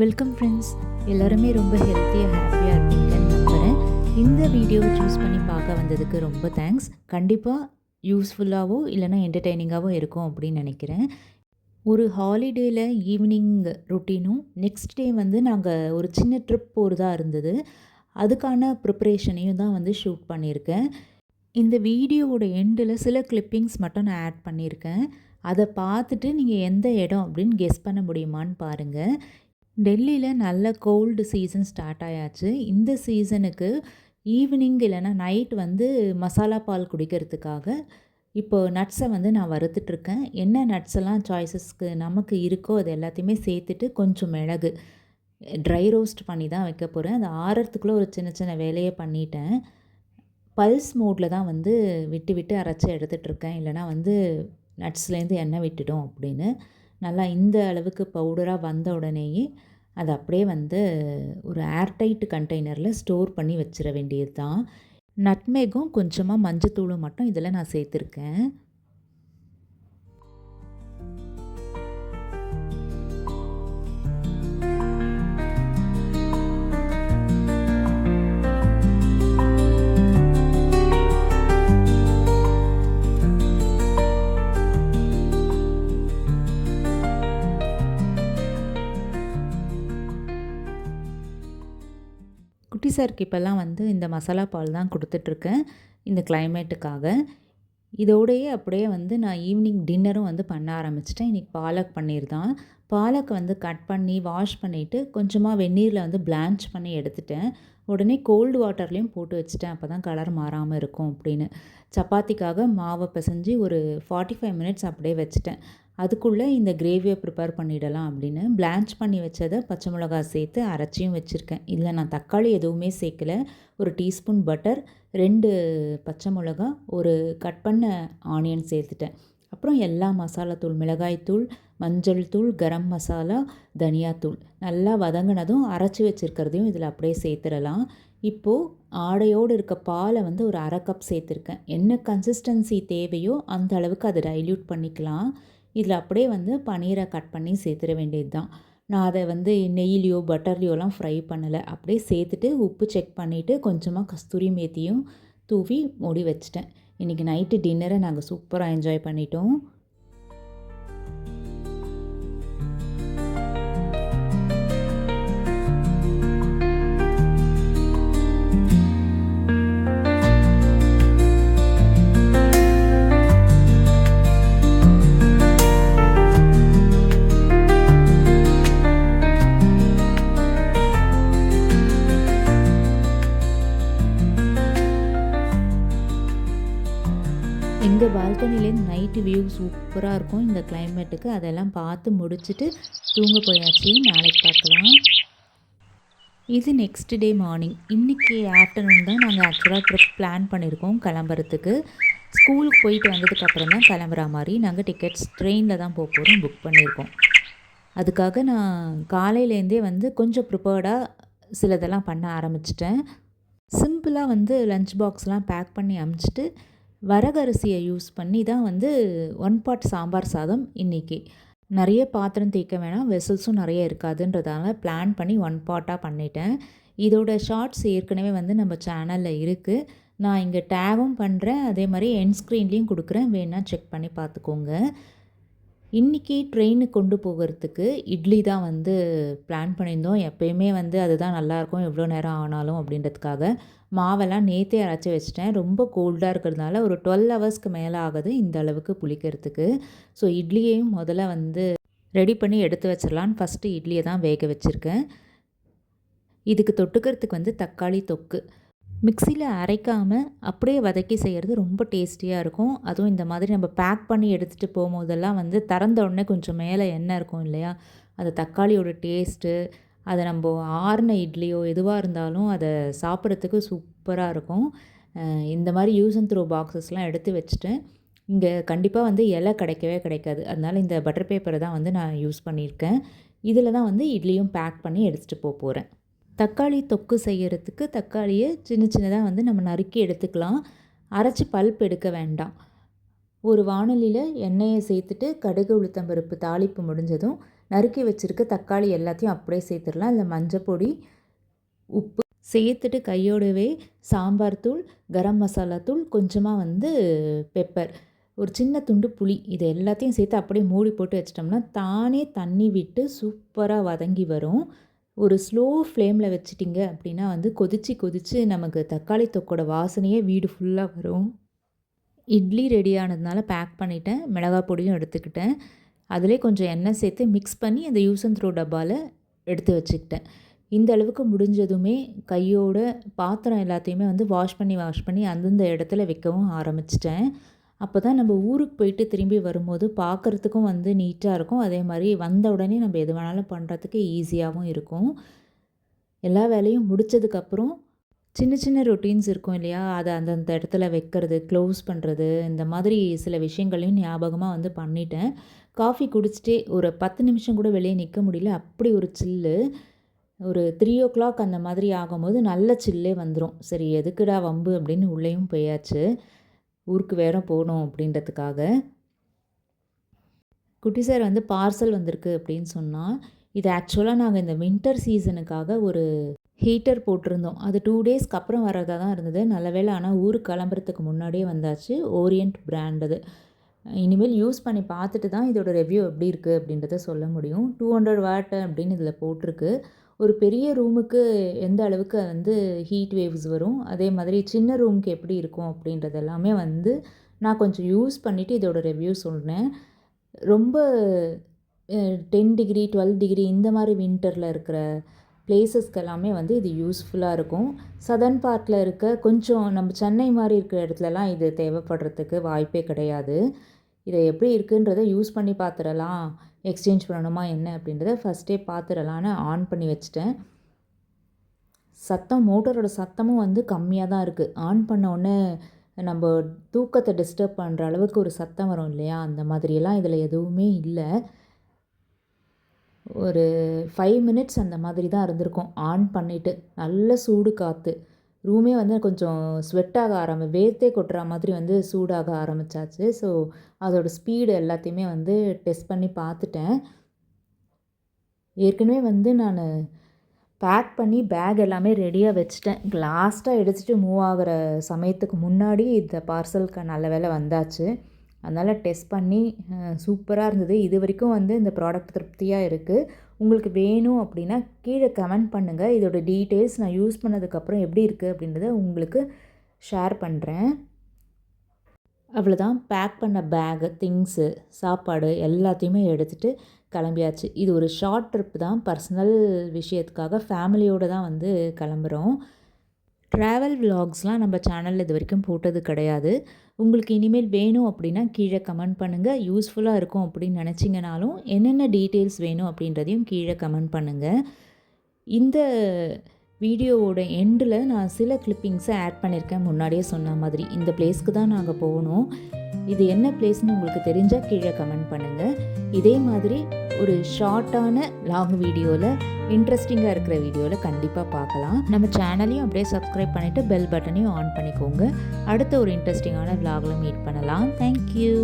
Welcome friends. எல்லாருமே ரொம்ப ஹெல்த்தியாக ஹாப்பியாக இருப்பீங்கன்னு நம்புகிறேன். இந்த வீடியோவை சூஸ் பண்ணி பார்க்க வந்ததுக்கு ரொம்ப தேங்க்ஸ். கண்டிப்பாக யூஸ்ஃபுல்லாகவோ இல்லைனா என்டர்டெய்னிங்காகவோ இருக்கும் அப்படின்னு நினைக்கிறேன். ஒரு ஹாலிடேயில் ஈவினிங் ரொட்டீனும் நெக்ஸ்ட் டே வந்து நாங்கள் ஒரு சின்ன ட்ரிப் போகிறதா இருந்தது. அதுக்கான ப்ரிப்பரேஷனையும் தான் வந்து ஷூட் பண்ணியிருக்கேன். இந்த வீடியோவோட எண்டில் சில கிளிப்பிங்ஸ் மட்டும் நான் ஆட் பண்ணியிருக்கேன். அதை பார்த்துட்டு நீங்கள் எந்த இடம் அப்படின்னு கெஸ் பண்ண முடியுமான்னு பாருங்கள். டெல்லியில் நல்ல கோல்டு சீசன் ஸ்டார்ட் ஆயாச்சு. இந்த சீசனுக்கு ஈவினிங் இல்லைன்னா நைட் வந்து மசாலா பால் குடிக்கிறதுக்காக இப்போது நட்ஸை வந்து நான் வறுத்துட்ருக்கேன். என்ன நட்ஸ் எல்லாம் சாய்ஸஸ்க்கு நமக்கு இருக்கோ அது எல்லாத்தையுமே சேர்த்துட்டு கொஞ்சம் மிளகு ட்ரை ரோஸ்ட் பண்ணி தான் வைக்க போகிறேன். அது ஆறுறதுக்குள்ளே ஒரு சின்ன சின்ன வேலையை பண்ணிட்டேன். பல்ஸ் மோடில் தான் வந்து விட்டு விட்டு அரைச்சி எடுத்துகிட்ருக்கேன். இல்லைனா வந்து நட்ஸ்லேருந்து எண்ணெய் விட்டுடும் அப்படின்னு. நல்லா இந்த அளவுக்கு பவுடராக வந்த உடனேயே அதை அப்படியே வந்து ஒரு ஏர்டைட் கண்டெய்னரில் ஸ்டோர் பண்ணி வச்சிட வேண்டியது தான். நட்மேகும் கொஞ்சமாக மஞ்சத்தூளும் மட்டும் இதில் நான் சேர்த்துருக்கேன். குட்டி சாருக்கு இப்போல்லாம் வந்து இந்த மசாலா பால் தான் கொடுத்துட்ருக்கேன் இந்த கிளைமேட்டுக்காக. இதோடையே அப்படியே வந்து நான் ஈவினிங் டின்னரும் வந்து பண்ண ஆரம்பிச்சிட்டேன். இன்றைக்கி பாலக் பன்னீர் தான். பாலக் வந்து கட் பண்ணி வாஷ் பண்ணிவிட்டு கொஞ்சமாக வெந்நீரில் வந்து பிளான்ச் பண்ணி எடுத்துட்டேன். உடனே கோல்டு வாட்டர்லேயும் போட்டு வச்சுட்டேன். அப்போ தான் கலர் மாறாமல் இருக்கும் அப்படின்னு. சப்பாத்திக்காக மாவை பிசைஞ்சு ஒரு 45 மினிட்ஸ் அப்படியே வச்சுட்டேன். அதுக்குள்ளே இந்த கிரேவியை ப்ரிப்பேர் பண்ணிடலாம் அப்படின்னு பிளான்ச் பண்ணி வச்சதை பச்சை மிளகாய் சேர்த்து அரைச்சியும் வச்சுருக்கேன். இதில் நான் தக்காளி எதுவுமே சேர்க்கல. ஒரு டீஸ்பூன் பட்டர், 2 பச்சை மிளகா, ஒரு கட் பண்ண ஆனியன் சேர்த்துட்டேன். அப்புறம் எல்லா மசாலாத்தூள், மிளகாய்த்தூள், மஞ்சள் தூள், கரம் மசாலா, தனியாத்தூள் நல்லா வதங்கினதும் அரைச்சி வச்சுருக்கிறதையும் இதில் அப்படியே சேர்த்துடலாம். இப்போது ஆடையோடு இருக்க பாலை வந்து ஒரு அரை கப் சேர்த்துருக்கேன். என்ன கன்சிஸ்டன்சி தேவையோ அந்த அளவுக்கு அதை டைல்யூட் பண்ணிக்கலாம். இதில் அப்படியே வந்து பன்னீரை கட் பண்ணி சேர்த்துட வேண்டியது தான். நான் அதை வந்து நெய்யிலையோ பட்டர்லையோலாம் ஃப்ரை பண்ணலை. அப்படியே சேர்த்துட்டு உப்பு செக் பண்ணிவிட்டு கொஞ்சமாக கஸ்தூரி மேத்தியும் தூவி மூடி வச்சிட்டேன். இன்றைக்கி நைட்டு டின்னரை நாங்கள் சூப்பராக என்ஜாய் பண்ணிட்டோம். எங்கள் பால்கனிலேருந்து நைட்டு வியூ சூப்பராக இருக்கும் இந்த கிளைமேட்டுக்கு. அதெல்லாம் பார்த்து முடிச்சுட்டு தூங்க போயாச்சு. நாளைக்கு பார்க்கலாம். இது நெக்ஸ்ட் டே மார்னிங். இன்றைக்கி ஆஃப்டர்நூன் தான் நாங்கள் ஆக்சுவலாக ட்ரிப் பிளான் பண்ணியிருக்கோம் கிளம்புறதுக்கு. ஸ்கூலுக்கு போயிட்டு வந்ததுக்கப்புறம் தான் கிளம்புற மாதிரி நாங்கள் டிக்கெட்ஸ் ட்ரெயினில் தான் போக போகிறோம், புக் பண்ணியிருக்கோம். அதுக்காக நான் காலையிலேருந்தே வந்து கொஞ்சம் ப்ரிப்பேர்டாக சிலதெல்லாம் பண்ண ஆரம்பிச்சிட்டேன். சிம்பிளாக வந்து லஞ்ச் பாக்ஸ்லாம் பேக் பண்ணி அமுச்சிட்டு வரகரிசியை யூஸ் பண்ணி தான் வந்து 1 பாட் சாம்பார் சாதம் இன்றைக்கி. நிறைய பாத்திரம் தேய்க்க வேணாம், வெசல்ஸும் நிறைய இருக்காதுன்றதால பிளான் பண்ணி 1 பாட்டாக பண்ணிட்டேன். இதோட ஷார்ட்ஸ் ஏற்கனவே வந்து நம்ம சேனலில் இருக்குது. நான் இங்கே டேகும் பண்ணுறேன், அதே மாதிரி எண்ட் ஸ்க்ரீன்லேயும் கொடுக்குறேன், வேணால் செக் பண்ணி பார்த்துக்கோங்க. இன்றைக்கி ட்ரெயினுக்கு கொண்டு போகிறதுக்கு இட்லி தான் வந்து பிளான் பண்ணியிருந்தோம். எப்போயுமே வந்து அதுதான் நல்லாயிருக்கும் எவ்வளோ நேரம் ஆனாலும் அப்படின்றதுக்காக. மாவெல்லாம் நேற்றே அரைச்சி வச்சுட்டேன். ரொம்ப கோல்டாக இருக்கிறதுனால ஒரு 12 ஹவர்ஸ்க்கு மேலே ஆகுது இந்த அளவுக்கு புளிக்கிறதுக்கு. ஸோ இட்லியையும் முதல்ல வந்து ரெடி பண்ணி எடுத்து வச்சிடலான்னு ஃபஸ்ட்டு இட்லியை தான் வேக வச்சுருக்கேன். இதுக்கு தொட்டுக்கிறதுக்கு வந்து தக்காளி தொக்கு. மிக்சியில் அரைக்காமல் அப்படியே வதக்கி செய்கிறது ரொம்ப டேஸ்டியாக இருக்கும். அதுவும் இந்த மாதிரி நம்ம பேக் பண்ணி எடுத்துகிட்டு போகும்போதெல்லாம் வந்து திறந்த உடனே கொஞ்சம் மேலே எண்ணெய் இருக்கும் இல்லையா, அது தக்காளியோட டேஸ்ட்டு, அதை நம்ம ஆறின இட்லியோ எதுவாக இருந்தாலும் அதை சாப்பிட்றதுக்கு சூப்பராக இருக்கும். இந்த மாதிரி யூஸ் அண்ட் த்ரோ பாக்ஸஸ்லாம் எடுத்து வச்சுட்டேன். இங்கே கண்டிப்பாக வந்து இலை கிடைக்கவே கிடைக்காது. அதனால் இந்த பட்டர் பேப்பரை தான் வந்து நான் யூஸ் பண்ணியிருக்கேன். இதில் தான் வந்து இட்லியும் பேக் பண்ணி எடுத்துகிட்டு போகிறேன். தக்காளி தொக்கு செய்கிறதுக்கு தக்காளியை சின்ன சின்னதாக வந்து நம்ம நறுக்கி எடுத்துக்கலாம். அரைச்சி பல்ப் எடுக்க வேண்டாம். ஒரு வாணலியில் எண்ணெயை சேர்த்துட்டு கடுகு உளுத்தம்பருப்பு தாளிப்பு முடிஞ்சதும் நறுக்கி வச்சுருக்க தக்காளி எல்லாத்தையும் அப்படியே சேர்த்துடலாம். இல்லை மஞ்சள் பொடி, உப்பு சேர்த்துட்டு கையோடவே சாம்பார் தூள், கரம் மசாலா தூள், கொஞ்சமாக வந்து பெப்பர், ஒரு சின்ன துண்டு புளி, இது எல்லாத்தையும் சேர்த்து அப்படியே மூடி போட்டு வச்சிட்டோம்னா தானே தண்ணி விட்டு சூப்பராக வதங்கி வரும். ஒரு ஸ்லோ ஃப்ளேமில் வச்சிட்டிங்க அப்படின்னா வந்து கொதித்து நமக்கு தக்காளி தொக்கோட வாசனையே வீடு ஃபுல்லாக வரும். இட்லி ரெடி ஆனதுனால பேக் பண்ணிட்டேன். மிளகாய் பொடியும் எடுத்துக்கிட்டேன். அதிலே கொஞ்சம் எண்ணெய் சேர்த்து மிக்ஸ் பண்ணி அந்த யூஸ் அண்ட் த்ரோ டப்பாவில் எடுத்து வச்சுக்கிட்டேன். இந்த அளவுக்கு முடிஞ்சதுமே கையோட பாத்திரம் எல்லாத்தையுமே வந்து வாஷ் பண்ணி அந்தந்த இடத்துல வைக்கவும் ஆரம்பிச்சிட்டேன். அப்போ தான் நம்ம ஊருக்கு போயிட்டு திரும்பி வரும்போது பார்க்குறதுக்கும் வந்து நீட்டாக இருக்கும். அதே மாதிரி வந்த உடனே நம்ம எது வேணாலும் பண்ணுறதுக்கு ஈஸியாகவும் இருக்கும். எல்லா வேலையும் முடித்ததுக்கப்புறம் சின்ன சின்ன ரொட்டீன்ஸ் இருக்கும் இல்லையா, அதை அந்தந்த இடத்துல வைக்கிறது, க்ளோஸ் பண்ணுறது, இந்த மாதிரி சில விஷயங்களையும் ஞாபகமாக வந்து பண்ணிட்டேன். காஃபி குடிச்சிட்டே ஒரு 10 நிமிஷம் கூட வெளியே நிற்க முடியல. அப்படி ஒரு சில்லு. ஒரு 3:00 அந்த மாதிரி ஆகும்போது நல்ல சில்லே வந்துடும். சரி எதுக்குடா வம்பு அப்படின்னு உள்ளேயும் போயாச்சு. ஊருக்கு வேற போகணும் அப்படின்றதுக்காக. குட்டி சார் வந்து பார்சல் வந்திருக்கு அப்படின்னு சொன்னால், இது ஆக்சுவலாக நாங்கள் இந்த வின்டர் சீசனுக்காக ஒரு ஹீட்டர் போட்டிருந்தோம். அது 2 டேஸ்க்கு அப்புறம் வரதா தான் இருந்தது. நல்ல வேளை ஆனால் ஊருக்கு கிளம்புறதுக்கு முன்னாடியே வந்தாச்சு. ஓரியன்ட் பிராண்ட் அது. இனிமேல் யூஸ் பண்ணி பார்த்துட்டு தான் இதோட ரிவ்யூ எப்படி இருக்குது அப்படின்றத சொல்ல முடியும். 200 வாட் அப்படின்னு இதில் போட்டிருக்கு. ஒரு பெரிய ரூமுக்கு எந்த அளவுக்கு வந்து ஹீட் வேவ்ஸ் வரும், அதே மாதிரி சின்ன ரூமுக்கு எப்படி இருக்கும் அப்படின்றது எல்லாமே வந்து நான் கொஞ்சம் யூஸ் பண்ணிவிட்டு இதோட ரிவ்யூ சொல்கிறேன். ரொம்ப 10 டிகிரி 12 டிகிரி இந்த மாதிரி வின்டரில் இருக்கிற பிளேசஸ்க்கு எல்லாமே வந்து இது யூஸ்ஃபுல்லாக இருக்கும். சதர்ன் பார்ட்டில் இருக்க கொஞ்சம் நம்ம சென்னை மாதிரி இருக்கிற இடத்துலலாம் இது தேவைப்படுறதுக்கு வாய்ப்பே கிடையாது. இதை எப்படி இருக்குன்றதை யூஸ் பண்ணி பார்த்துடலாம், எக்ஸ்சேஞ்ச் பண்ணணுமா என்ன அப்படின்றத ஃபஸ்ட்டே பார்த்துடலான்னு ஆன் பண்ணி வச்சுட்டேன். மோட்டரோட சத்தமும் வந்து கம்மியாக தான் இருக்குது. ஆன் பண்ண உடனே நம்ம தூக்கத்தை டிஸ்டர்ப் பண்ணுற அளவுக்கு ஒரு சத்தம் வரும் இல்லையா, அந்த மாதிரியெல்லாம் இதில் எதுவுமே இல்லை. ஒரு 5 மினிட்ஸ் அந்த மாதிரி தான் இருந்திருக்கும் ஆன் பண்ணிவிட்டு. நல்ல சூடு காற்று. ரூமே வந்து கொஞ்சம் ஸ்வெட்டாக வேர்த்தே கொட்டுற மாதிரி வந்து சூடாக ஆரம்பித்தாச்சு. ஸோ அதோடய ஸ்பீடு எல்லாத்தையுமே வந்து டெஸ்ட் பண்ணி பார்த்துட்டேன். ஏற்கனவே வந்து நான் பேக் பண்ணி பேக் எல்லாமே ரெடியாக வச்சுட்டேன். லாஸ்ட்டாக எடுத்துகிட்டு மூவ் ஆகிற சமயத்துக்கு முன்னாடி இந்த பார்சலுக்கு நல்ல வேலை வந்தாச்சு. அதனால் டெஸ்ட் பண்ணி சூப்பராக இருந்தது. இது வரைக்கும் வந்து இந்த ப்ராடக்ட் திருப்தியாக இருக்குது. உங்களுக்கு வேணும் அப்படின்னா கீழே கமெண்ட் பண்ணுங்கள். இதோட டீட்டெயில்ஸ் நான் யூஸ் பண்ணதுக்கப்புறம் எப்படி இருக்குது அப்படின்றத உங்களுக்கு ஷேர் பண்ணுறேன். அவ்வளோதான். பேக் பண்ண பேகு, திங்ஸு, சாப்பாடு எல்லாத்தையுமே எடுத்துகிட்டு கிளம்பியாச்சு. இது ஒரு ஷார்ட் ட்ரிப் தான். பர்சனல் விஷயத்துக்காக ஃபேமிலியோடு தான் வந்து கிளம்புறோம். ட்ராவல் விலாக்ஸ்லாம் நம்ம சேனலில் இது வரைக்கும் போட்டது கிடையாது. உங்களுக்கு இனிமேல் வேணும் அப்படின்னா கீழே கமெண்ட் பண்ணுங்கள். யூஸ்ஃபுல்லாக இருக்கும் அப்படின்னு நினச்சிங்கனாலும் என்னென்ன டீட்டெயில்ஸ் வேணும் அப்படின்றதையும் கீழே கமெண்ட் பண்ணுங்கள். இந்த வீடியோவோட எண்டில் நான் சில கிளிப்பிங்ஸை ஆட் பண்ணியிருக்கேன். முன்னாடியே சொன்ன மாதிரி இந்த பிளேஸ்க்கு தான் நாங்கள் போகணும். இது என்ன பிளேஸ்னு உங்களுக்கு தெரிஞ்சால் கீழே கமெண்ட் பண்ணுங்கள். இதே மாதிரி ஒரு ஷார்ட்டான லாங் வீடியோவில் இன்ட்ரெஸ்டிங்காக இருக்கிற வீடியோவில் கண்டிப்பாக பார்க்கலாம். நம்ம சேனலையும் அப்படியே சப்ஸ்கிரைப் பண்ணிவிட்டு பெல் பட்டனையும் ஆன் பண்ணிக்கோங்க. அடுத்த ஒரு இன்ட்ரெஸ்டிங்கான விலாகில் மீட் பண்ணலாம். தேங்க்யூ.